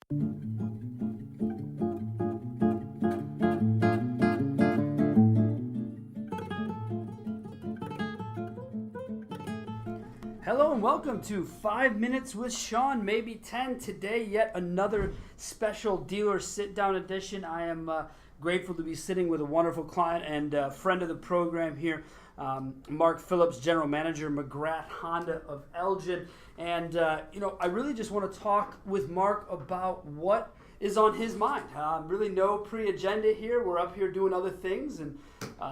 Hello and welcome to 5 Minutes with Sean, maybe 10. Today, yet another special dealer sit-down edition. I am grateful to be sitting with a wonderful client and friend of the program here, Mark Phillips, General Manager, McGrath Honda of Elgin. And, I really just want to talk with Mark about what is on his mind. Really no pre-agenda here. We're up here doing other things. And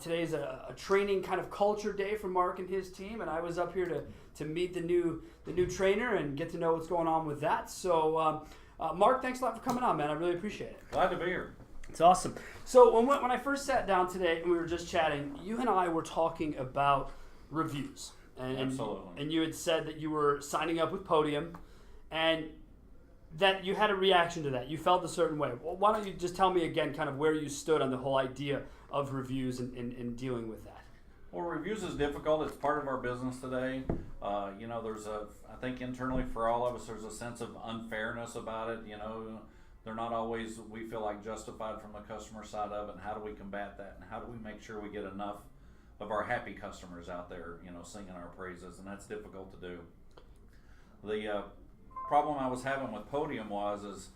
today is a training kind of culture day for Mark and his team. And I was up here to meet the new trainer and get to know what's going on with that. So, Mark, thanks a lot for coming on, man. I really appreciate it. Glad to be here. It's awesome. So when I first sat down today and we were just chatting, you and I were talking about reviews. Absolutely. And you had said that you were signing up with Podium and that you had a reaction to that. You felt a certain way. Well, why don't you just tell me again kind of where you stood on the whole idea of reviews and dealing with that? Well, reviews is difficult. It's part of our business today. I think internally for all of us, there's a sense of unfairness about it. They're not always, we feel like, justified from the customer side of it. And how do we combat that? And how do we make sure we get enough of our happy customers out there, singing our praises? And that's difficult to do. The problem I was having with Podium was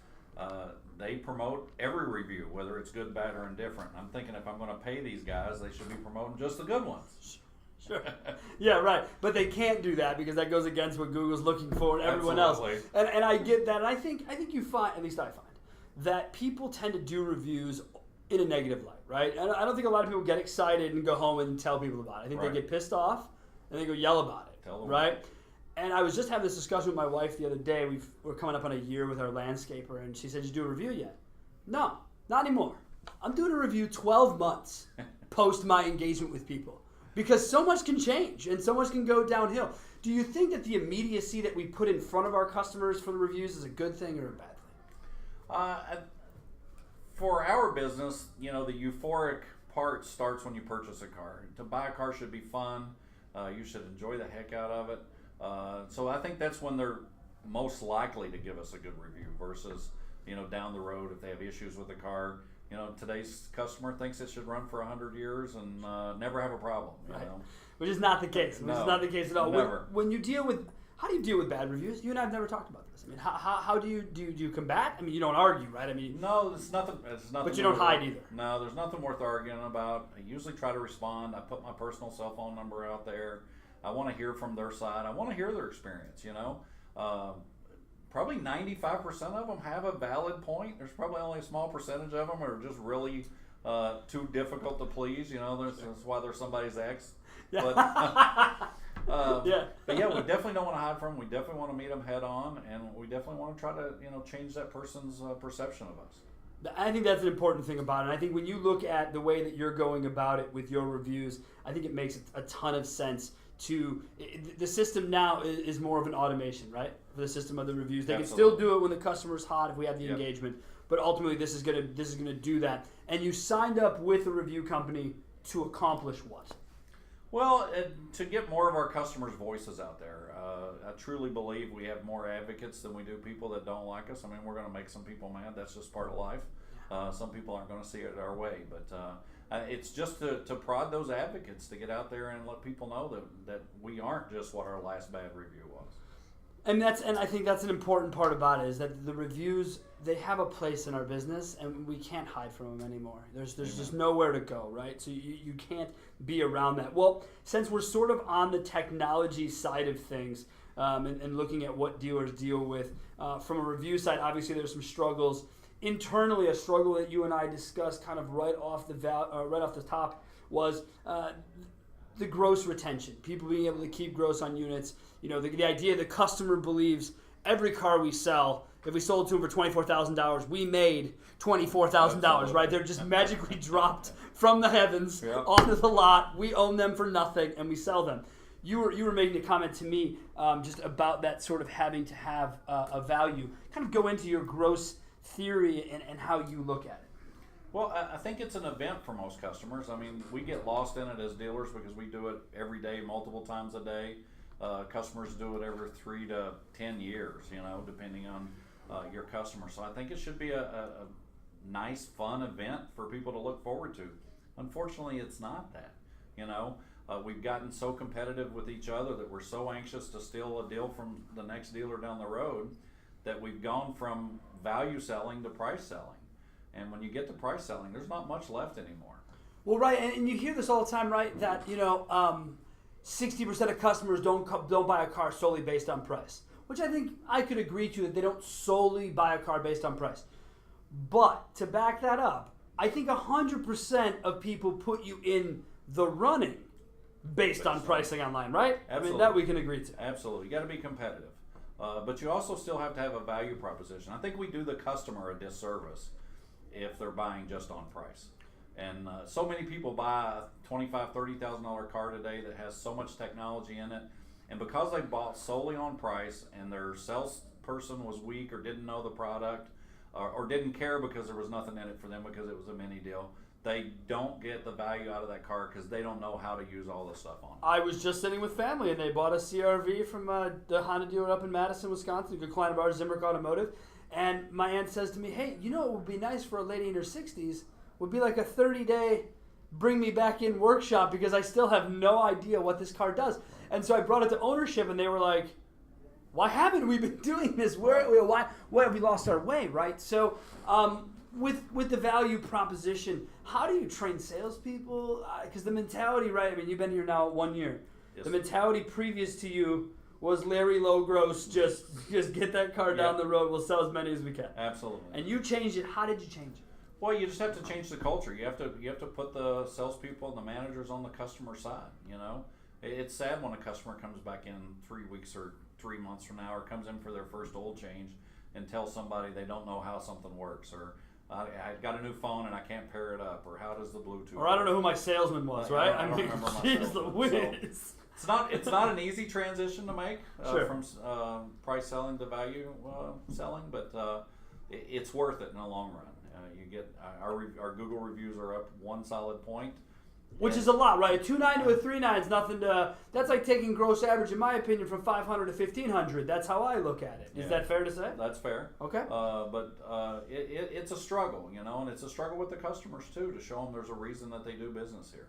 they promote every review, whether it's good, bad, or indifferent. I'm thinking if I'm going to pay these guys, they should be promoting just the good ones. Sure. Yeah, right. But they can't do that because that goes against what Google's looking for and everyone Absolutely. else. And I get that. And I think you find, at least I find, that people tend to do reviews in a negative light, right? And I don't think a lot of people get excited and go home and tell people about it. I think Right. they get pissed off and they go yell about it, Tell them. right? And I was just having this discussion with my wife the other day. We're coming up on a year with our landscaper, and she said, "Did you do a review yet?" No, not anymore. I'm doing a review 12 months post my engagement with people because so much can change and so much can go downhill. Do you think that the immediacy that we put in front of our customers for the reviews is a good thing or a bad thing? For our business, the euphoric part starts when you purchase a car. To buy a car should be fun. You should enjoy the heck out of it. So I think that's when they're most likely to give us a good review versus, down the road if they have issues with the car. Today's customer thinks it should run for 100 years and never have a problem. Right. Which is not the case. No, Which is not the case at all. Never. When you deal with, how do you deal with bad reviews? You and I have never talked about this. I mean, how do you combat? I mean, you don't argue, right? I mean, no, it's nothing. But you don't hide either. No, there's nothing worth arguing about. I usually try to respond. I put my personal cell phone number out there. I want to hear from their side. I want to hear their experience. Probably 95% of them have a valid point. There's probably only a small percentage of them are just really too difficult to please. That's why they're somebody's ex. Yeah. But, yeah. But yeah, we definitely don't want to hide from them. We definitely want to meet them head on, and we definitely want to try to change that person's perception of us. I think that's an important thing about it. And I think when you look at the way that you're going about it with your reviews, I think it makes a ton of sense. The system now is more of an automation, right? For the system of the reviews, they Absolutely. can still do it when the customer's hot if we have the Yep. engagement, but ultimately this is gonna do that. And you signed up with a review company to accomplish what? Well, to get more of our customers' voices out there. I truly believe we have more advocates than we do people that don't like us. I mean, we're going to make some people mad. That's just part of life. Some people aren't going to see it our way, but it's just to prod those advocates to get out there and let people know that we aren't just what our last bad review was. And I think that's an important part about it is that the reviews, they have a place in our business and we can't hide from them anymore. There's just nowhere to go, right? So you can't be around that. Well, since we're sort of on the technology side of things and looking at what dealers deal with, from a review side, obviously there's some struggles. Internally, a struggle that you and I discussed kind of right off the top was the gross retention. People being able to keep gross on units. The idea the customer believes every car we sell, if we sold to them for $24,000, we made $24,000, right? They're just magically dropped from the heavens onto the lot. We own them for nothing, and we sell them. You were making a comment to me just about that sort of having to have a value. Kind of go into your gross theory and how you look at it. Well, I think it's an event for most customers. I mean, we get lost in it as dealers because we do it every day, multiple times a day. Customers do it every 3 to 10 years, depending on your customers. So I think it should be a nice, fun event for people to look forward to. Unfortunately, it's not that. You know, we've gotten so competitive with each other that we're so anxious to steal a deal from the next dealer down the road that we've gone from value selling to price selling. And when you get to price selling, there's not much left anymore. Well, right, and you hear this all the time, right? That 60% of customers don't buy a car solely based on price, which I think I could agree to, that they don't solely buy a car based on price. But to back that up, I think 100% of people put you in the running based on pricing online, right? Absolutely. I mean, that we can agree to. Absolutely. You got to be competitive. But you also still have to have a value proposition. I think we do the customer a disservice if they're buying just on price. And so many people buy a $25,000, $30,000 car today that has so much technology in it. And because they bought solely on price and their salesperson was weak or didn't know the product or didn't care because there was nothing in it for them because it was a mini deal, they don't get the value out of that car because they don't know how to use all the stuff on it. I was just sitting with family and they bought a CRV from the Honda dealer up in Madison, Wisconsin, a good client of ours, Zimrick Automotive. And my aunt says to me, hey, you know what would be nice for a lady in her 60s would be like a 30-day bring me back in workshop because I still have no idea what this car does. And so I brought it to ownership and they were like, why haven't we been doing this? Why have we lost our way, right? So with the value proposition, how do you train salespeople? Because the mentality, right? I mean, you've been here now 1 year. Yes. The mentality previous to you was Larry Low Gross, just get that car down the road. We'll sell as many as we can. Absolutely. And you changed it. How did you change it? Well, you just have to change the culture. You have to put the salespeople and the managers on the customer side. You know, it's sad when a customer comes back in 3 weeks or 3 months from now, or comes in for their first oil change and tells somebody they don't know how something works, or I got a new phone and I can't pair it up, or how does the Bluetooth or I don't know who my salesman was, right? I don't remember my salesman. So it's not an easy transition to make from price selling to value selling, but it's worth it in the long run. You get our Google reviews are up 1 solid point, which is a lot, right? A 2.9 to a 3.9 is nothing to. That's like taking gross average, in my opinion, from 500 to 1,500. That's how I look at it. Is that fair to say? That's fair. Okay. But it's a struggle, you know, and it's a struggle with the customers too, to show them there's a reason that they do business here.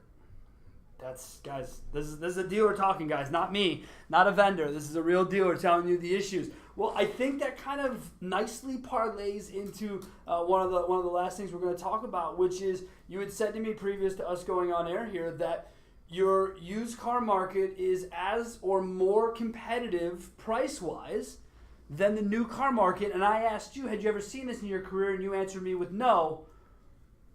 Guys, this is a dealer talking, guys, not me, not a vendor. This is a real dealer telling you the issues. Well, I think that kind of nicely parlays into one of the last things we're going to talk about, which is you had said to me previous to us going on air here that your used car market is as or more competitive price-wise than the new car market. And I asked you, had you ever seen this in your career? And you answered me with no.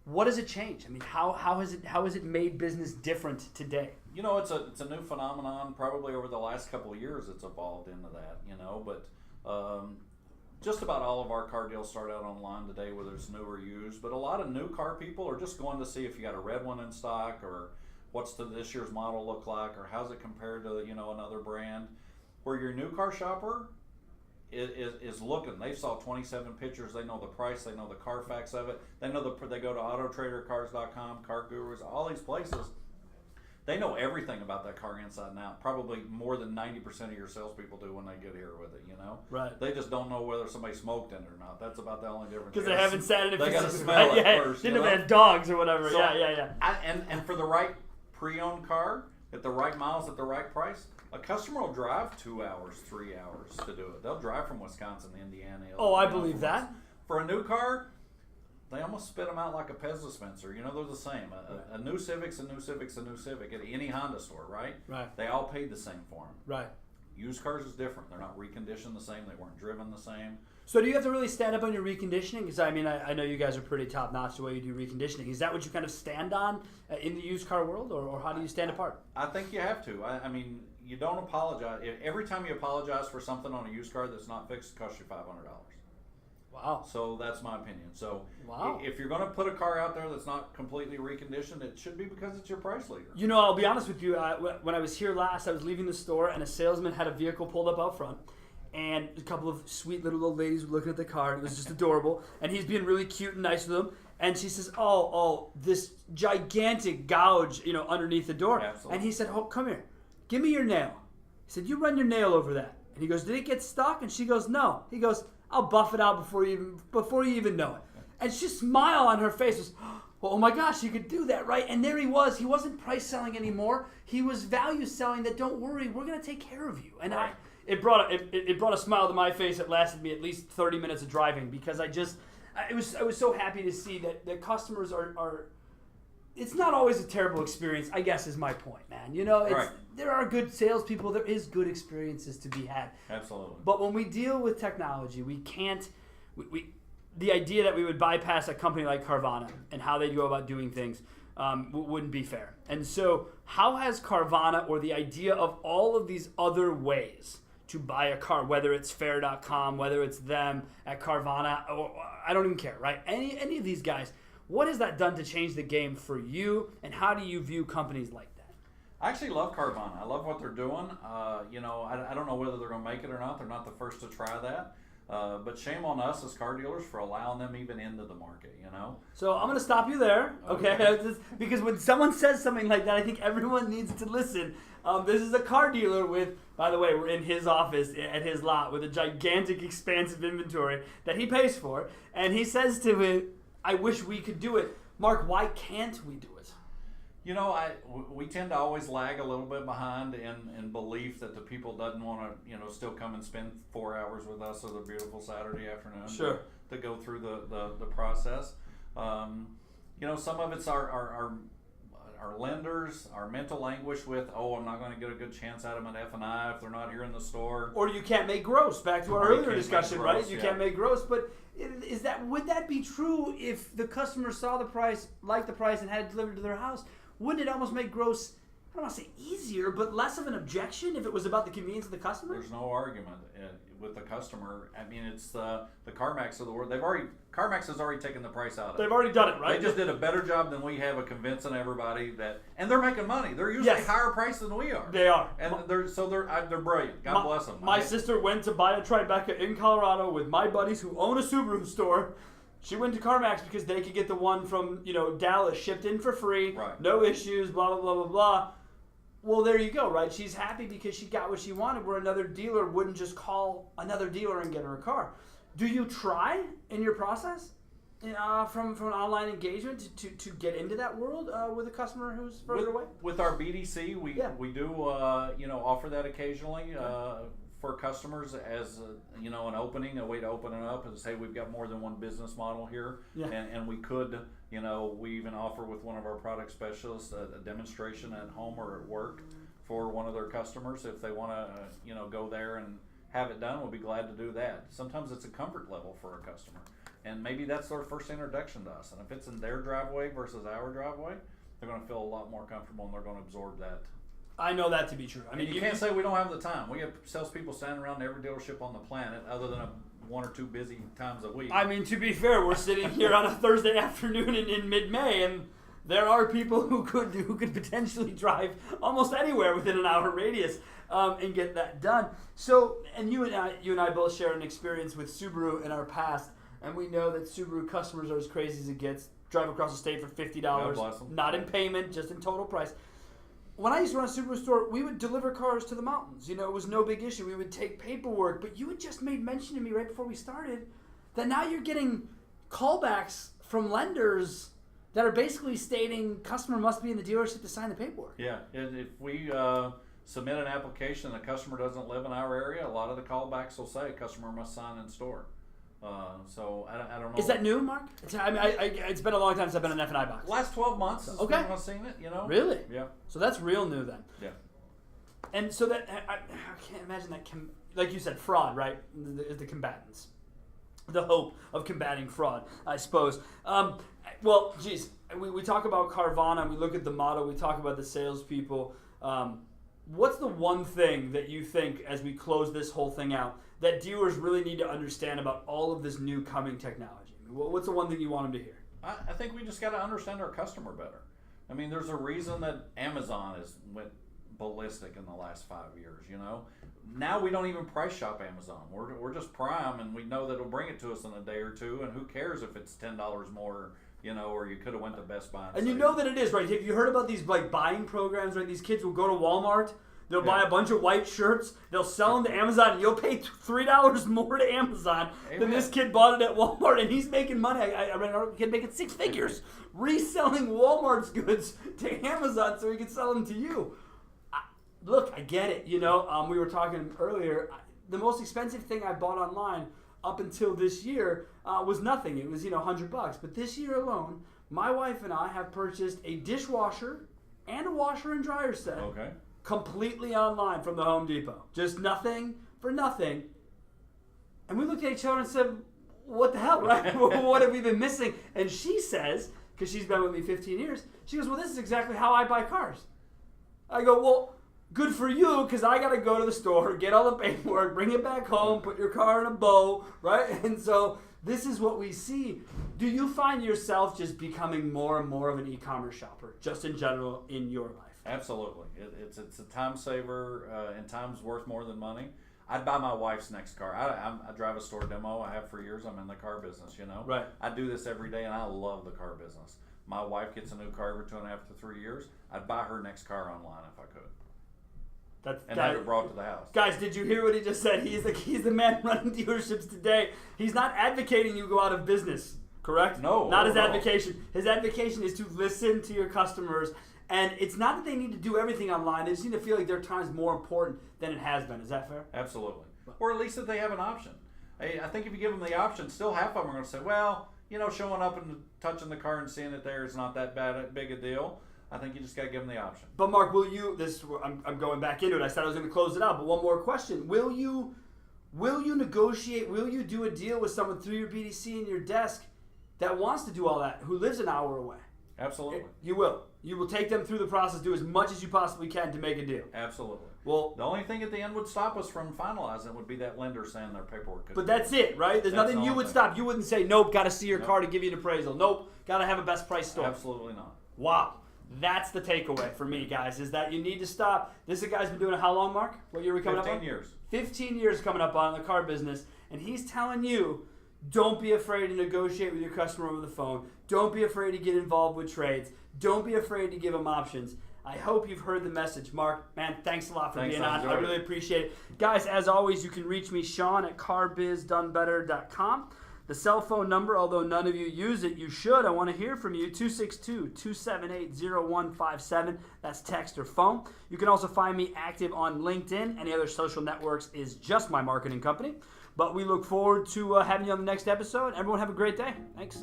What does it change? I mean, how has it made business different today? You know, it's a new phenomenon. Probably over the last couple of years, it's evolved into that. You know, but just about all of our car deals start out online today, whether it's new or used. But a lot of new car people are just going to see if you got a red one in stock, or what's this year's model look like, or how's it compared to another brand. Where your new car shopper is looking. They saw 27 pictures. They know the price. They know the Carfax of it. They know they go to AutoTraderCars.com, Car Gurus, all these places. They know everything about that car inside and out. Probably more than 90% of your salespeople do when they get here with it. You know, right? They just don't know whether somebody smoked in it or not. That's about the only difference. Because they haven't sat in it. They got to smell it first. Didn't have had dogs or whatever. So, yeah. And for the right pre-owned car at the right miles at the right price. A customer will drive 2 hours, 3 hours to do it. They'll drive from Wisconsin to Indiana. I believe that. For a new car, they almost spit them out like a Pez dispenser. You know, they're the same. A new Civic's a new Civic's a new Civic at any Honda store, right? Right. They all paid the same for them. Right. Used cars is different. They're not reconditioned the same. They weren't driven the same. So do you have to really stand up on your reconditioning? Because, I mean, I know you guys are pretty top-notch the way you do reconditioning. Is that what you kind of stand on in the used car world, or how do you stand apart? I think you have to. I mean, you don't apologize. Every time you apologize for something on a used car that's not fixed, it costs you $500. Wow. So that's my opinion. So wow. If you're going to put a car out there that's not completely reconditioned, it should be because it's your price leader. You know, I'll be honest with you. When I was here last, I was leaving the store, and a salesman had a vehicle pulled up out front. And a couple of sweet little old ladies were looking at the car, and it was just adorable. And he's being really cute and nice with them. And she says, oh, this gigantic gouge, underneath the door. Absolutely. And he said, oh, come here. Give me your nail. He said, you run your nail over that. And he goes, did it get stuck? And she goes, no. He goes, I'll buff it out before you even know it. And she smile on her face was, oh my gosh, you could do that, right? And there he was. He wasn't price selling anymore. He was value selling that, don't worry, we're going to take care of you. And right. it brought a smile to my face that lasted me at least 30 minutes of driving, because I was so happy to see that the customers are it's not always a terrible experience, I guess, is my point, man. You know, Right. There are good salespeople. There is good experiences to be had. Absolutely. But when we deal with technology, we can't. The idea that we would bypass a company like Carvana and how they go about doing things wouldn't be fair. And so, how has Carvana, or the idea of all of these other ways to buy a car, whether it's Fair.com, whether it's them at Carvana, or I don't even care, right? Any of these guys. What has that done to change the game for you, and how do you view companies like that? I actually love Carvana. I love what they're doing. I don't know whether they're going to make it or not. They're not the first to try that. But shame on us as car dealers for allowing them even into the market, you know? So I'm going to stop you there, okay? Because when someone says something like that, I think everyone needs to listen. This is a car dealer with, by the way, we're in his office at his lot with a gigantic, expansive inventory that he pays for. And he says to me, I wish we could do it. Mark, why can't we do it? You know, we tend to always lag a little bit behind in belief that the people doesn't want to, still come and spend 4 hours with us on a beautiful Saturday afternoon. Sure. To go through the process. Some of it's our lenders, our mental anguish with, I'm not going to get a good chance at them at F&I if they're not here in the store. Or you can't make gross, back to our earlier discussion, gross, right? You can't make gross, but would that be true if the customer saw the price, liked the price, and had it delivered to their house? Wouldn't it almost make gross, I don't want to say easier, but less of an objection if it was about the convenience of the customer? There's no argument with the customer. I mean, it's the CarMax of the world. CarMax has already taken the price out of it. They've already done it, right? They just did a better job than we have of convincing everybody that, and they're making money. They're usually higher price than we are. They are, and they're brilliant. God bless them. My sister went to buy a Tribeca in Colorado with my buddies who own a Subaru store. She went to CarMax because they could get the one from Dallas shipped in for free, right. No issues, blah blah blah blah blah. Well, there you go, right? She's happy because she got what she wanted, where another dealer wouldn't just call another dealer and get her a car. Do you try in your process from an online engagement to get into that world with a customer who's further away? With our BDC, we do offer that occasionally for customers as an opening, a way to open it up and say we've got more than one business model here, and we could. We even offer with one of our product specialists a demonstration at home or at work for one of their customers. If they want to, go there and have it done, we'll be glad to do that. Sometimes it's a comfort level for a customer, and maybe that's their first introduction to us. And if it's in their driveway versus our driveway, they're going to feel a lot more comfortable and they're going to absorb that. I know that to be true. I mean, you can't say we don't have the time. We have salespeople standing around every dealership on the planet, other than one or two busy times a week. I mean, to be fair, we're sitting here on a Thursday afternoon in mid-May, and there are people who could potentially drive almost anywhere within an hour radius and get that done. So, and you and I both share an experience with Subaru in our past, and we know that Subaru customers are as crazy as it gets. Drive across the state for $50, not in payment, just in total price. When I used to run a Subaru store, we would deliver cars to the mountains. It was no big issue. We would take paperwork. But you had just made mention to me right before we started that now you're getting callbacks from lenders that are basically stating customer must be in the dealership to sign the paperwork. Yeah, if we submit an application and the customer doesn't live in our area, a lot of the callbacks will say customer must sign in store. So I don't know. Is that new, Mark? It's been a long time since I've been in an F&I box. Last 12 months is when I've seen it, Really? Yeah. So that's real new then. Yeah. And so that, I can't imagine that, like you said, fraud, right? The combatants. The hope of combating fraud, I suppose. Well, geez, we talk about Carvana, we look at the model, we talk about the salespeople. What's the one thing that you think, as we close this whole thing out, that dealers really need to understand about all of this new coming technology? What's the one thing you want them to hear? I think we just got to understand our customer better. I mean, there's a reason that Amazon went ballistic in the last 5 years, Now we don't even price shop Amazon. We're just Prime, and we know that it'll bring it to us in a day or two, and who cares if it's $10 more, or you could have went to Best Buy. And you know that it is, right? Have you heard about these buying programs, right? These kids will go to Walmart, They'll buy a bunch of white shirts. They'll sell them to Amazon, and you'll pay $3 more to Amazon than this kid bought it at Walmart, and he's making money. I read a kid making 6 figures reselling Walmart's goods to Amazon so he can sell them to you. Look, I get it. We were talking earlier. The most expensive thing I bought online up until this year was nothing. It was $100. But this year alone, my wife and I have purchased a dishwasher and a washer and dryer set. Okay. Completely online from the Home Depot. Just nothing for nothing. And we looked at each other and said, what the hell, right? What have we been missing? And she says, because she's been with me 15 years, she goes, well, this is exactly how I buy cars. I go, well, good for you, because I got to go to the store, get all the paperwork, bring it back home, put your car in a bow, right? And so this is what we see. Do you find yourself just becoming more and more of an e-commerce shopper, just in general, in your life? Absolutely. It's a time saver, and time's worth more than money. I'd buy my wife's next car. I drive a store demo. I have for years. I'm in the car business, Right. I do this every day, and I love the car business. My wife gets a new car every 2.5 to 3 years. I'd buy her next car online if I could. Have it brought to the house. Guys, did you hear what he just said? He's the man running dealerships today. He's not advocating you go out of business, correct? No. Not his advocation. His advocation is to listen to your customers. And it's not that they need to do everything online. They just need to feel like their time's more important than it has been. Is that fair? Absolutely. Or at least that they have an option. I think if you give them the option, still half of them are going to say, well, showing up and touching the car and seeing it there is not that big a deal. I think you just got to give them the option. But Mark, I'm going back into it. I said I was going to close it out, but one more question. Will you negotiate, will you do a deal with someone through your BDC in your desk that wants to do all that, who lives an hour away? Absolutely. You will. You will take them through the process, do as much as you possibly can to make a deal. Absolutely. Well, the only thing at the end would stop us from finalizing would be that lender saying their paperwork. But that's it, right? There's nothing you would stop. You wouldn't say, nope, got to see your car to give you an appraisal. Nope, got to have a best price store. Absolutely not. Wow. That's the takeaway for me, guys, is that you need to stop. This guy's been doing it how long, Mark? What year are we coming up on? 15 years. 15 years coming up on the car business, and he's telling you, don't be afraid to negotiate with your customer over the phone. Don't be afraid to get involved with trades. Don't be afraid to give them options. I hope you've heard the message. Mark, man, thanks a lot for being on. I really appreciate it. Guys, as always, you can reach me, Sean, at carbizdonebetter.com. The cell phone number, although none of you use it, you should. I want to hear from you, 262-278-0157. That's text or phone. You can also find me active on LinkedIn. Any other social networks is just my marketing company. But we look forward to having you on the next episode. Everyone have a great day. Thanks.